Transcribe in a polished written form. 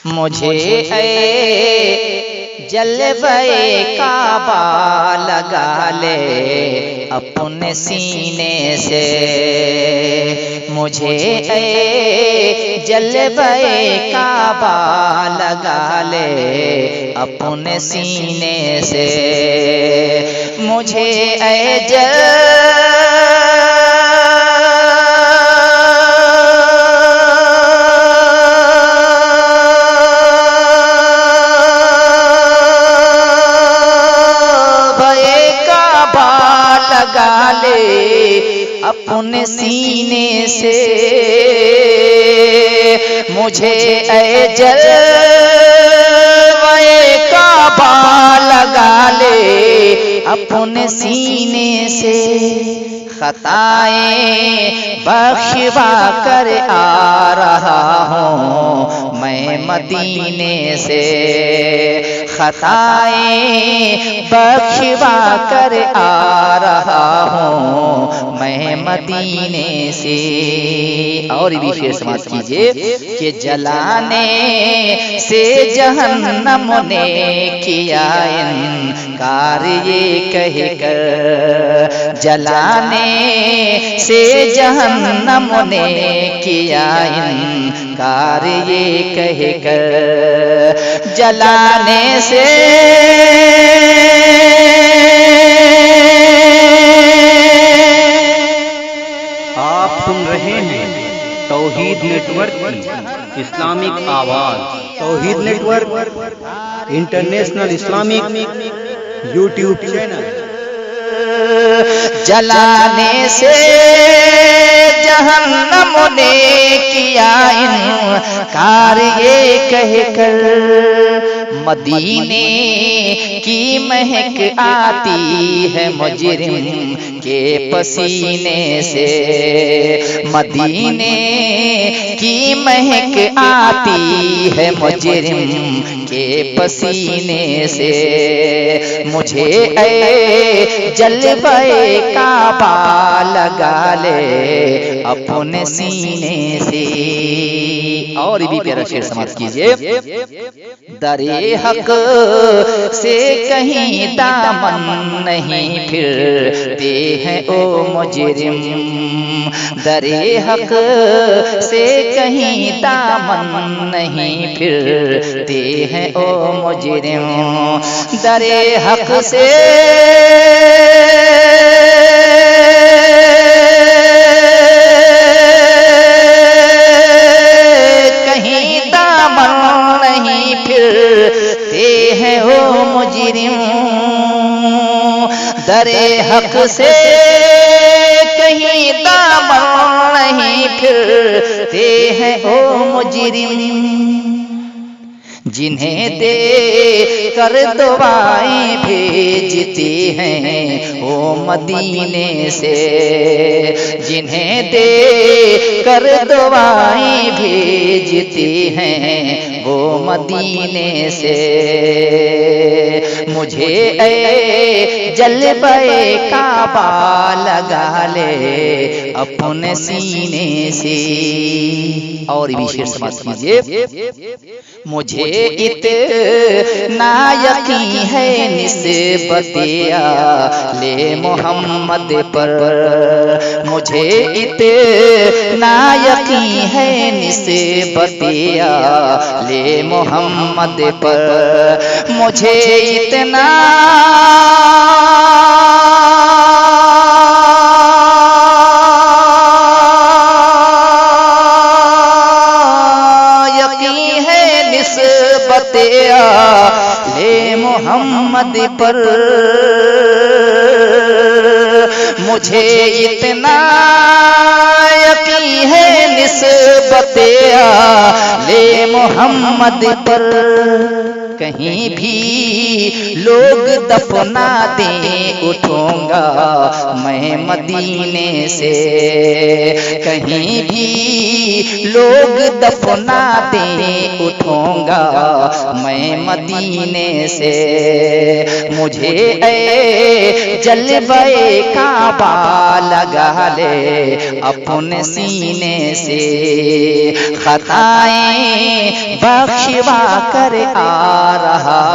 मुझे जलवे काबा लगा ले अपने सीने से, मुझे जलवे काबा लगा ले अपने सीने से, मुझे अपने सीने से, मुझे जलवे काबा लगा ले अपने सीने से, खताएं बख्शवा कर आ रहा हूँ मैं मदीने से, खताएं बख्शवा कर आ रहा हूँ मैं मदीने से। और भी शेर समाज कीजिए कि जलाने से जहन्नम ने किया इनकार ये कह कर, जलाने से जहन्नम ने किया इनकार ये कह कर, जलाने से आप सुन रहे हैं तौहीद नेटवर्क की इस्लामिक आवाज। Tauheed network international Islamic YouTube channel. जलाने से जहन्नम ने किया इनकार ये कह कर, मदीने की महक आती है मुजरिम के पसीने से, मदीने की महक आती है मुजरिम के पसीने से, मुझे जलवे काबा लगा ले अपने सीने से। और भी प्यारा शेर समाप्त कीजिए, दरे हक से कहीं दामन नहीं फिरते हैं ओ मुजरिम, दरे हक से कहीं दामन नहीं फिरते हैं ओ मुजरिम, दरे हक से कहीं दामन नहीं फिरते हैं ओ मुजरिम, दरे हक से कहीं दामन नहीं फिरते हैं ओ मुजरिम, जिन्हें दे कर दुआएं भेजते हैं वो मदीने से, जिन्हें दे कर दुआएं भेजते हैं वो मदीने से, मुझे जलवे काबा लगा ले अपने सीने से। और भी शेर समाप्त कीजिए, मुझे इतना यकीन है निस्बते आले मोहम्मद पर, मुझे इतना यकीन है निस्बते आले मोहम्मद पर, मुझे इतना ले मोहम्मद पर, मुझे इतना यकीन है निस्बते ले मोहम्मद पर। कहीं भी लोग दफना दें उठूंगा मैं मदीने से। कहीं भी लोग दफना दें उठूंगा मैं मदीने से। मुझे ऐ जलवे काबा लगा ले अपने सीने से। खताएं बख्शवा कर आ रहा